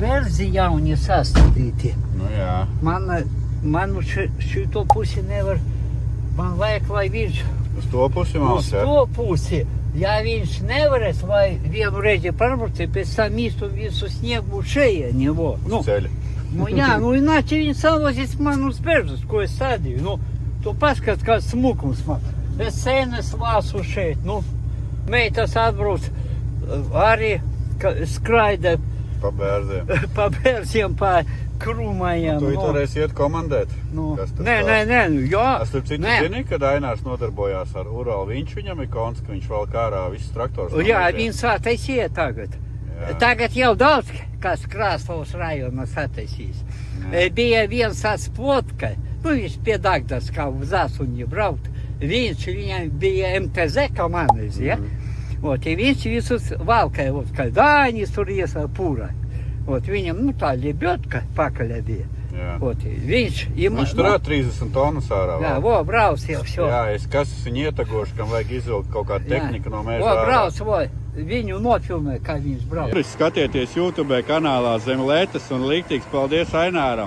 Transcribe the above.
berzi jauni sastādīti. Nu jā. Man šito pusi nevar, man vajag, lai viņš Uz to pusi uz mals, jā? to pusi. Ja viņš nevarēs, lai vienu reizi pārbraukt, pēc tam īstu visu sniegu šeja него. Uz ceļa. Jā, iначе viņš salozīs man uz berzus, ko es sādīju. Tu paskat, kāds smukums man. Es senes lāsu šeit, meitas atbrauc, arī skraida Pa bērziem. pa bērziem, pa krūmajiem. Tu toreiz iet komandēt? Kas tas Nē, jā. Es tur citu zini, kad Ainārs nodarbojās ar Uralu. Viņam ir konts, ka viņš vēl kārā visus traktors. Jā, viņš sataisīja tagad. Jā. Tagad jau daudz, kas Krāslavas rajona sataisīs. Bija viens tāds Plotka, viņš pie Dagdas kā uz Asuni braukt. Viņam bija MTZ komandas, ja? И viņš visus valkāja, kā Dāņas tur iesa pūra. Viņam, tā ļebjotka pakaļā bija. Viņš tur 30 tonnas ārā. Jā, brauc jau šo. Jā, es kas esmu ietegoši, kam vajag izvilkt kaut kādu tehniku no meža ārā. Brauc, viņu nofilmē, kā viņš brauc. Skatieties YouTube kanālā Zem Letes un Liktīgs. Paldies Aināram!